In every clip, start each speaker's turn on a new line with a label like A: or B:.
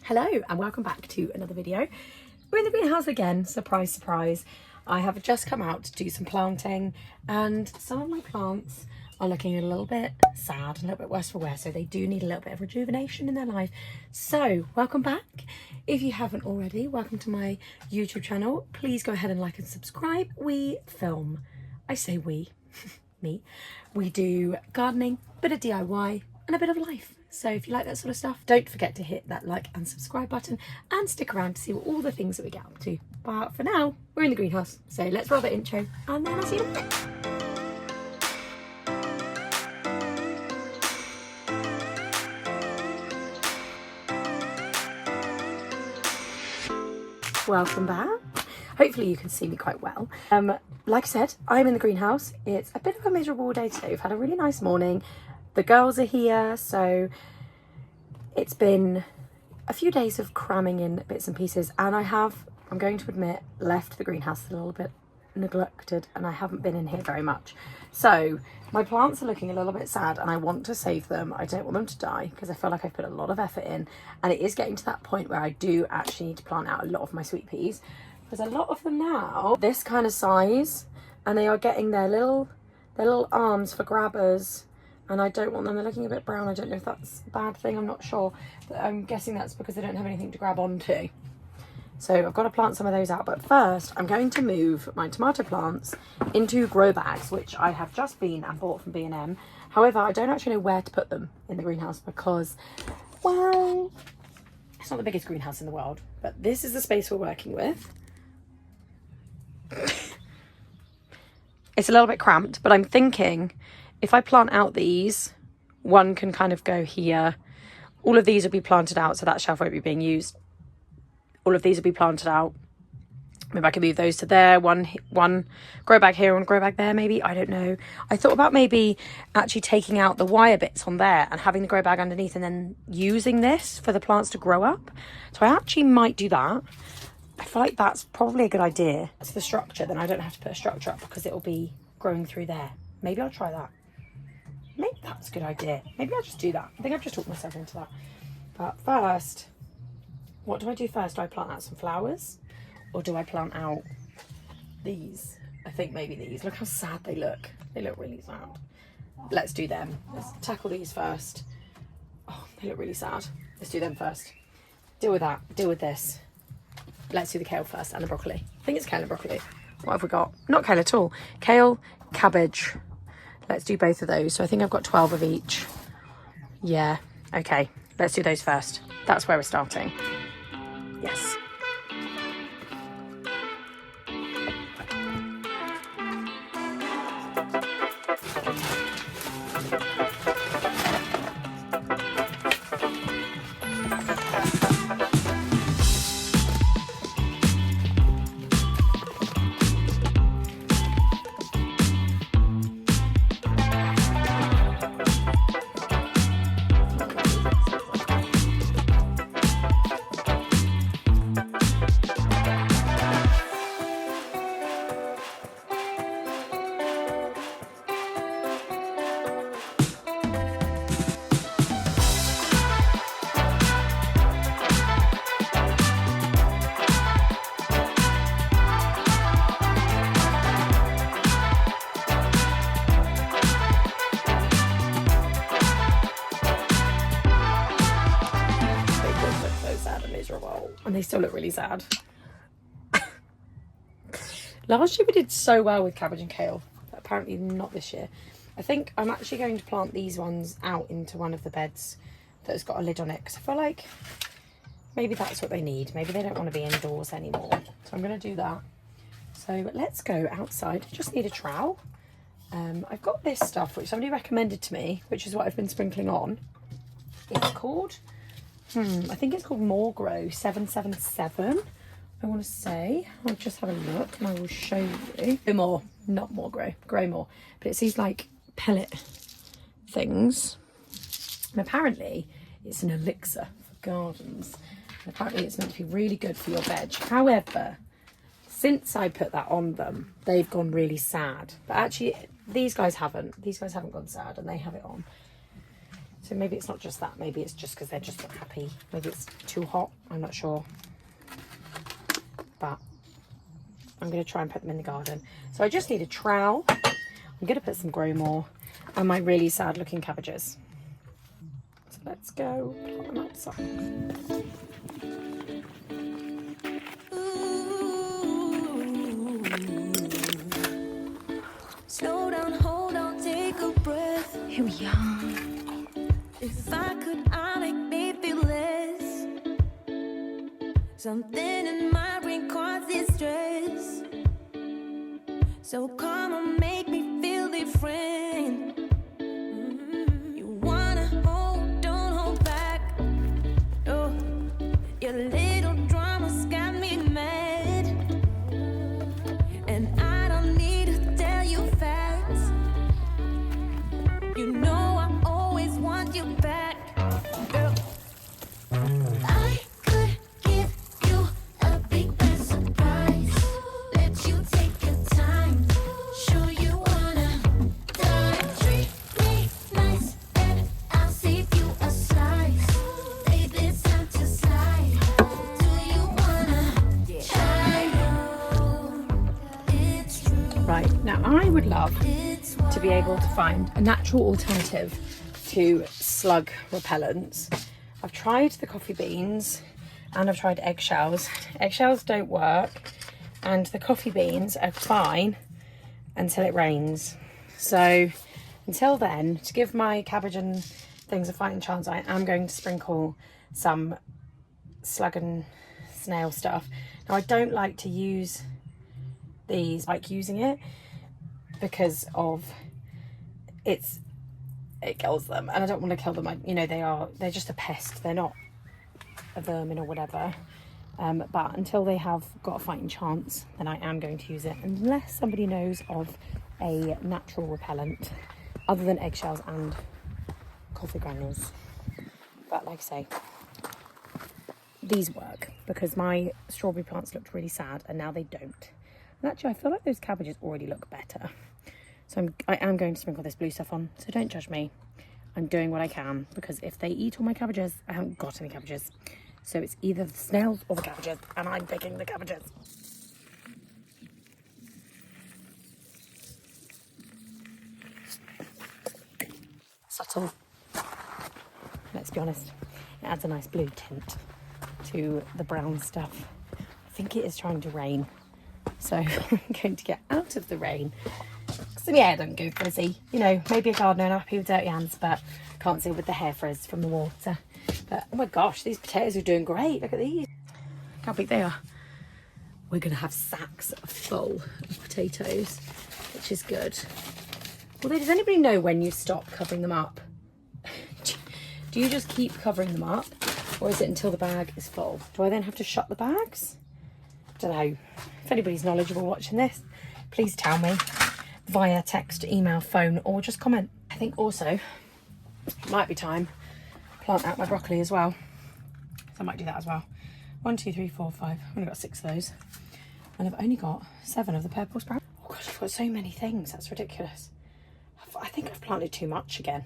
A: Hello and welcome back to another video. We're in the greenhouse again, surprise surprise. I have just come out to do some planting and some of my plants are looking a little bit sad, a little bit worse for wear, so they do need a little bit of rejuvenation in their life. So welcome back. If you haven't already, welcome to my YouTube channel. Please go ahead and like and subscribe. We film, I say we, me, we do gardening, bit of DIY and a bit of life. So if you like that sort of stuff, don't forget to hit that like and subscribe button and stick around to see all the things that we get up to. But for now, we're in the greenhouse. So let's roll the intro and then I'll see you in a bit. Welcome back. Hopefully you can see me quite well. Like I said, I'm in the greenhouse. It's a bit of a miserable day today. We've had a really nice morning. The girls are here, so it's been a few days of cramming in bits and pieces, and I'm going to admit, left the greenhouse a little bit neglected and I haven't been in here very much. So my plants are looking a little bit sad and I want to save them. I don't want them to die because I feel like I've put a lot of effort in, and it is getting to that point where I do actually need to plant out a lot of my sweet peas, because a lot of them now this kind of size and they are getting their little arms for grabbers. And I don't want them, they're looking a bit brown. I don't know if that's a bad thing, I'm not sure. But I'm guessing that's because they don't have anything to grab onto. So I've got to plant some of those out. But first, I'm going to move my tomato plants into grow bags, which I have just been and bought from B&M. However, I don't actually know where to put them in the greenhouse because, well, it's not the biggest greenhouse in the world. But this is the space we're working with. It's a little bit cramped, but I'm thinking, if I plant out these, one can kind of go here. All of these will be planted out, so that shelf won't be being used. All of these will be planted out. Maybe I can move those to there. One grow bag here, one grow bag there, maybe. I don't know. I thought about maybe actually taking out the wire bits on there and having the grow bag underneath and then using this for the plants to grow up. So I actually might do that. I feel like that's probably a good idea. That's the structure. Then I don't have to put a structure up because it will be growing through there. Maybe I'll try that. Maybe that's a good idea. Maybe I'll just do that. I think I've just talked myself into that. But first, what do I do first? Do I plant out some flowers? Or do I plant out these? I think maybe these. Look how sad they look. They look really sad. Let's do them. Let's tackle these first. Oh, they look really sad. Let's do them first. Deal with that. Deal with this. Let's do the kale first and the broccoli. I think it's kale and broccoli. What have we got? Not kale at all. Kale, cabbage. Let's do both of those. So I think I've got 12 of each. Yeah, okay. Let's do those first. That's where we're starting. Yes. And they still look really sad. Last year we did so well with cabbage and kale, but apparently not this year. I think I'm actually going to plant these ones out into one of the beds that has got a lid on it, because I feel like maybe that's what they need. Maybe they don't want to be indoors anymore. So I'm going to do that. So let's go outside. I just need a trowel. I've got this stuff which somebody recommended to me, which is what I've been sprinkling on. It's called... I think it's called More Grow 777. I want to say. I'll just have a look and I will show you. More, not More Grow, Grow More. But it's these like pellet things. And apparently it's an elixir for gardens. And apparently it's meant to be really good for your veg. However, since I put that on them, they've gone really sad. But actually, these guys haven't. These guys haven't gone sad and they have it on. So maybe it's not just that, maybe it's just because they're just not happy. Maybe it's too hot, I'm not sure. But I'm going to try and put them in the garden. So I just need a trowel. I'm going to put some Grow More and my really sad looking cabbages. So let's go plant them outside.
B: Slow down, hold on, take a breath.
A: Here we are.
B: If I could, I'd make me feel less. Something in my brain causes stress. So come on, make me feel different. You wanna hold, don't hold back. Oh, your little drama's got me mad. And I don't need to tell you facts. You know I always want you back, girl. I could give you a big bad surprise. Let you take your time. Sure you wanna die. Treat me nice and I'll save you a slice. Baby, it's time to slide. Do you wanna try? It's true.
A: Right, now I would love to be able to find a natural alternative to slug repellents. I've tried the coffee beans and I've tried eggshells. Eggshells don't work and the coffee beans are fine until it rains. So until then, to give my cabbage and things a fighting chance, I am going to sprinkle some slug and snail stuff. Now I don't like to use these, like using it, because of it kills them and I don't want to kill them. You know, they're just a pest, they're not a vermin or whatever, but until they have got a fighting chance, then I am going to use it, unless somebody knows of a natural repellent other than eggshells and coffee granules. But like I say, these work because my strawberry plants looked really sad and now they don't. And actually I feel like those cabbages already look better. So I am going to sprinkle this blue stuff on, so don't judge me. I'm doing what I can, because if they eat all my cabbages, I haven't got any cabbages. So it's either the snails or the cabbages, and I'm picking the cabbages. Subtle. Let's be honest, it adds a nice blue tint to the brown stuff. I think it is trying to rain, so I'm going to get out of the rain. So yeah, don't go frizzy. You know, maybe a gardener and happy with dirty hands, but can't see with the hair frizz from the water. But oh my gosh, these potatoes are doing great. Look at these. Look how big they are. We're going to have sacks full of potatoes, which is good. Although, does anybody know when you stop covering them up? Do you just keep covering them up, or is it until the bag is full? Do I then have to shut the bags? I don't know. If anybody's knowledgeable watching this, please tell me via text, email, phone, or just comment. I think also it might be time to plant out my broccoli as well. So I might do that as well. 1, 2, 3, 4, 5. I've only got 6 of those. And I've only got 7 of the purple sprout. Oh gosh, I've got so many things. That's ridiculous. I think I've planted too much again.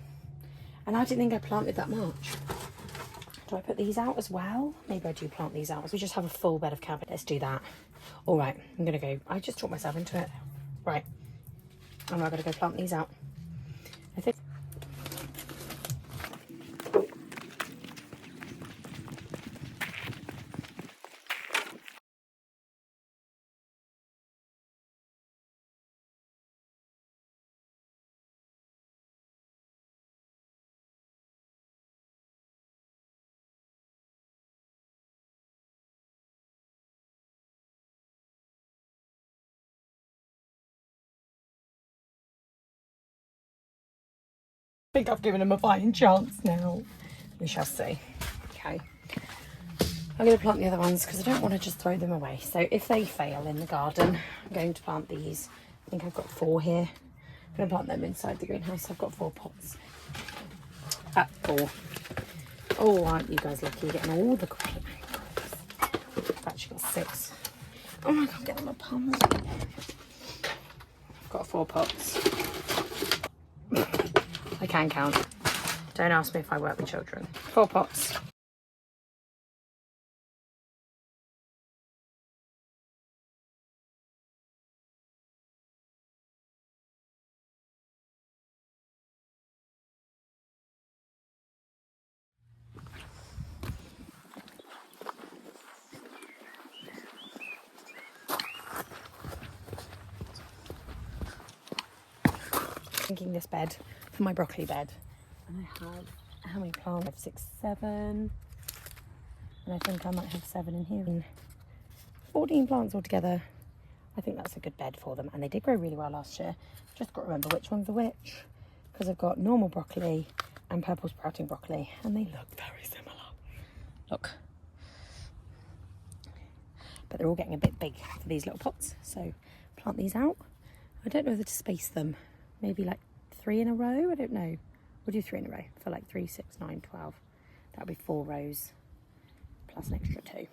A: And I didn't think I planted that much. Do I put these out as well? Maybe I do plant these out. We just have a full bed of cabbage. Let's do that. All right, I'm going to go. I just talked myself into it. Right. I'm now going to go plant these out. I think. I think I've given him a fighting chance now. We shall see. Okay. I'm going to plant the other ones because I don't want to just throw them away. So if they fail in the garden, I'm going to plant these. I think I've got 4 here. I'm going to plant them inside the greenhouse. I've got 4 pots. 4. Oh, aren't you guys lucky? You're getting all the great angles. I've actually got 6. Oh my God, get them a palm. I've got 4 pots. I can count. Don't ask me if I work with children. 4 pots. Thinking this bed for my broccoli bed, and I have how many plants? I have 6, 7, and I think I might have 7 in here. 14 plants altogether. I think that's a good bed for them, and they did grow really well last year. Just got to remember which one's the which, because I've got normal broccoli and purple sprouting broccoli, and they look very similar. Look, but they're all getting a bit big for these little pots, so plant these out. I don't know whether to space them. Maybe like 3 in a row, I don't know. We'll do 3 in a row for like 3, 6, 9, 12. That'll be 4 rows plus an extra 2.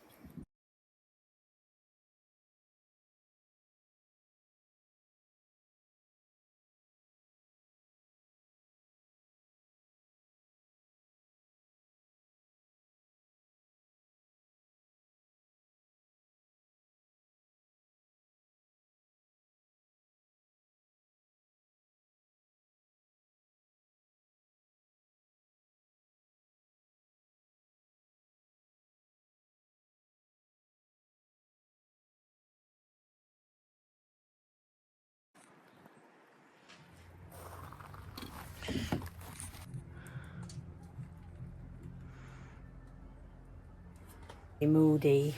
A: Moody.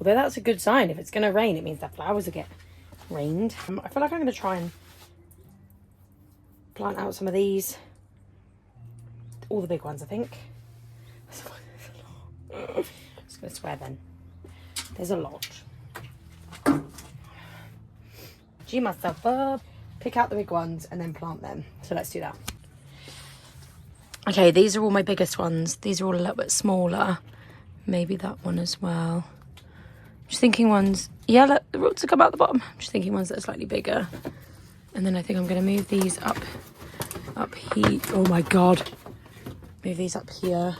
A: Although that's a good sign. If it's going to rain, it means that flowers will get rained. I feel like I'm going to try and plant out some of these. All the big ones, I think. I'm just going to swear then. There's a lot. G myself up. Pick out the big ones and then plant them. So let's do that. Okay, these are all my biggest ones. These are all a little bit smaller. Maybe that one as well. Just thinking ones, yeah, let the roots will come out the bottom. Just thinking ones that are slightly bigger. And then I think I'm going to move these up here. Oh my God. Move these up here.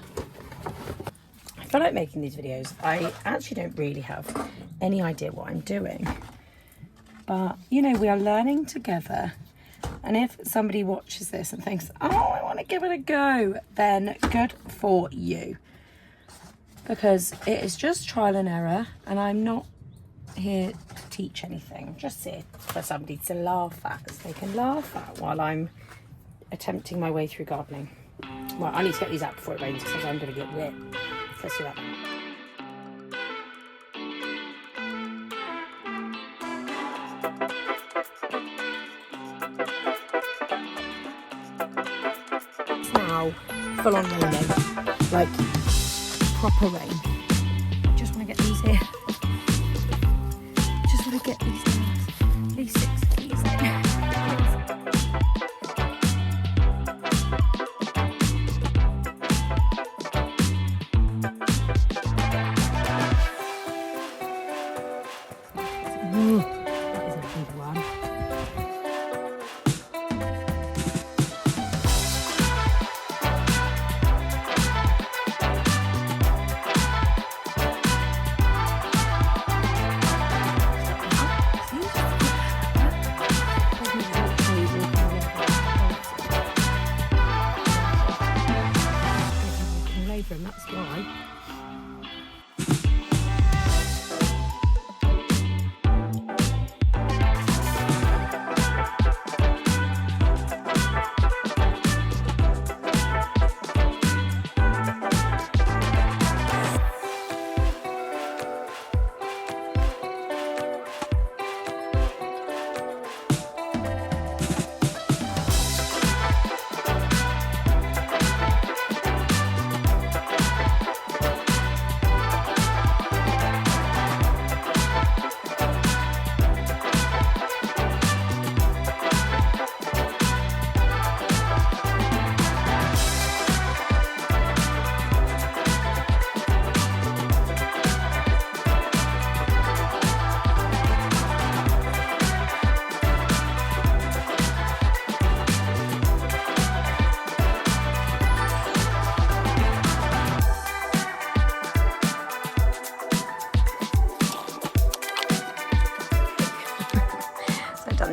A: I feel like making these videos. I actually don't really have any idea what I'm doing. But, you know, we are learning together. And if somebody watches this and thinks, oh, I want to give it a go, then good for you. Because it is just trial and error, and I'm not here to teach anything. I'm just here for somebody to laugh at, as they can laugh at while I'm attempting my way through gardening. Well, I need to get these out before it rains, because I'm going to get wet. Let's do that. It's now full on raining, like proper rain. I just want to get these here. Just want to get these things. At least 6 of these in. Ooh, that is a big one. See?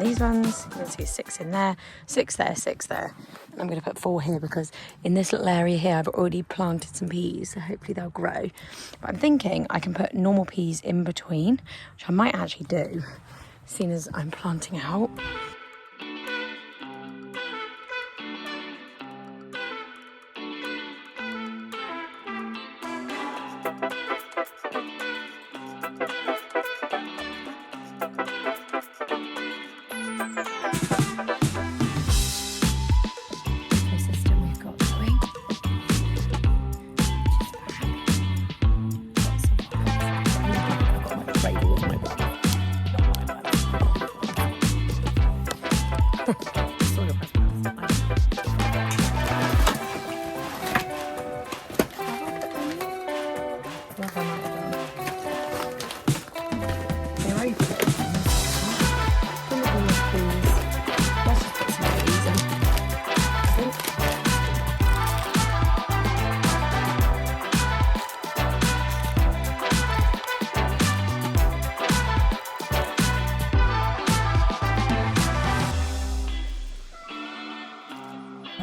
A: these ones, you can see 6 in there, 6 there, 6 there. And I'm going to put 4 here because in this little area here I've already planted some peas, so hopefully they'll grow. But I'm thinking I can put normal peas in between, which I might actually do, seeing as I'm planting out.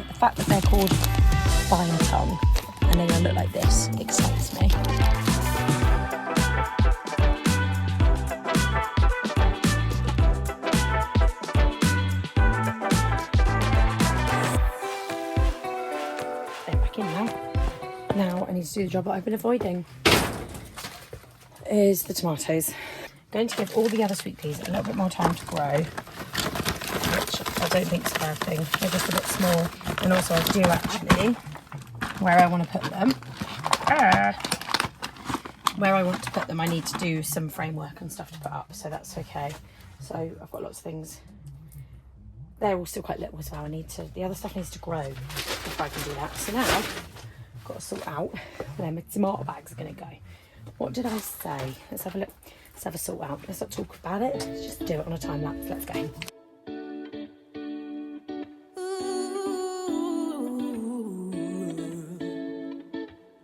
A: The fact that they're called vine tongue and they're going to look like this excites me. They're back in now. Now I need to do the job that I've been avoiding. Is the tomatoes. I'm going to give all the other sweet peas a little bit more time to grow, which I don't think is a bad thing. They're just a bit small. And also I do actually, where I want to put them, I need to do some framework and stuff to put up, so that's okay. So I've got lots of things. They're all still quite little as well. The other stuff needs to grow before I can do that. So now I've got to sort out where my tomato bags are going to go. What did I say? Let's have a look. Let's have a sort out. Let's not talk about it. Let's just do it on a time lapse. Let's go.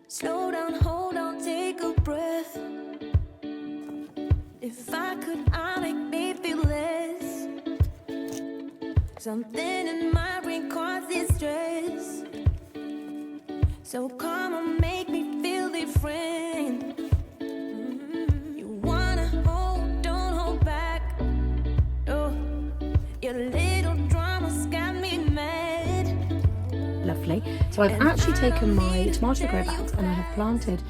B: Slow down, hold on, take a breath. If I could, I'd make me feel less. Something in my brain causes stress. So come on, make me feel different. You wanna hold, don't hold back. Oh, your little drama's got me mad.
A: Lovely. So I've actually taken my tomato grow bags and I have planted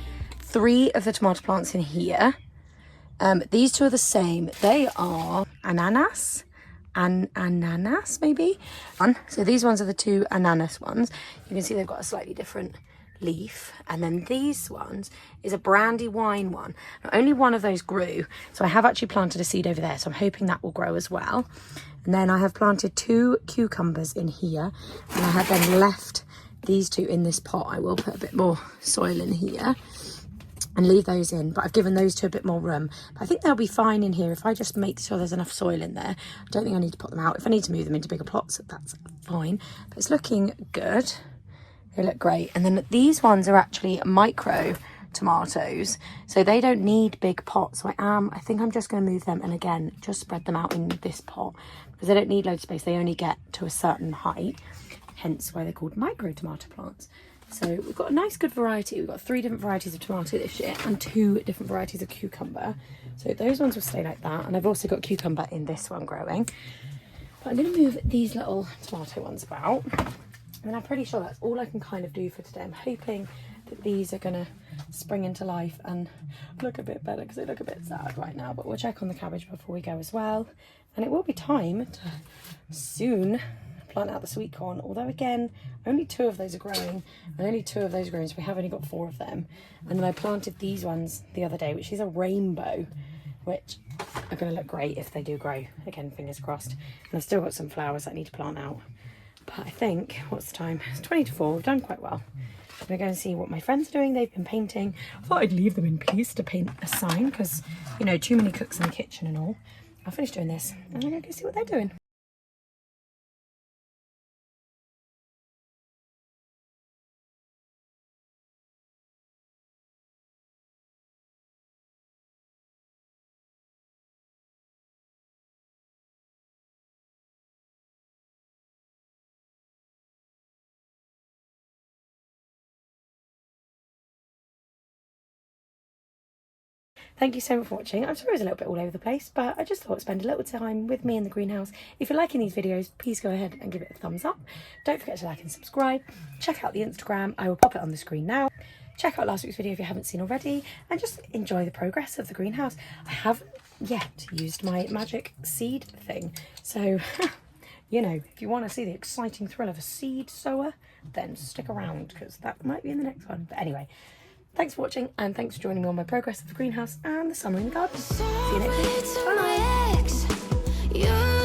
A: 3 of the tomato plants in here. These 2 are the same. They are ananas maybe. So these ones are the 2 ananas ones. You can see they've got a slightly different leaf, and then these ones is a brandy wine one. Now, only one of those grew, so I have actually planted a seed over there, so I'm hoping that will grow as well. And then I have planted 2 cucumbers in here, and I have then left these 2 in this pot. I will put a bit more soil in here and leave those in, but I've given those 2 a bit more room. But I think they'll be fine in here if I just make sure there's enough soil in there. I don't think I need to put them out. If I need to move them into bigger plots, that's fine. But it's looking good. They look great. And then these ones are actually micro tomatoes, so they don't need big pots. So I think I'm just going to move them and again just spread them out in this pot because they don't need loads of space. They only get to a certain height, hence why they're called micro tomato plants. So we've got a nice good variety. We've got 3 different varieties of tomato this year and 2 different varieties of cucumber. So those ones will stay like that. And I've also got cucumber in this one growing. But I'm going to move these little tomato ones about. And I'm pretty sure that's all I can kind of do for today. I'm hoping that these are going to spring into life and look a bit better because they look a bit sad right now. But we'll check on the cabbage before we go as well. And it will be time to soon plant out the sweet corn. Although again, only 2 of those are growing and only 2 of those are growing. So we have only got 4 of them. And then I planted these ones the other day, which is a rainbow, which are going to look great if they do grow. Again, fingers crossed. And I've still got some flowers that I need to plant out. But I think, what's the time? It's 20 to 4. We've done quite well. I'm going to go and see what my friends are doing. They've been painting. I thought I'd leave them in peace to paint a sign because, you know, too many cooks in the kitchen and all. I'll finish doing this and I'm going to go see what they're doing. Thank you so much for watching. I'm sorry it was a little bit all over the place, but I just thought spend a little time with me in the greenhouse. If you're liking these videos, please go ahead and give it a thumbs up. Don't forget to like and subscribe. Check out the Instagram. I will pop it on the screen now. Check out last week's video if you haven't seen already, and just enjoy the progress of the greenhouse. I haven't yet used my magic seed thing, so you know, if you want to see the exciting thrill of a seed sower, then stick around, because that might be in the next one. But anyway, thanks for watching, and thanks for joining me on my progress of the greenhouse and the summer in the garden. See you next week. Bye.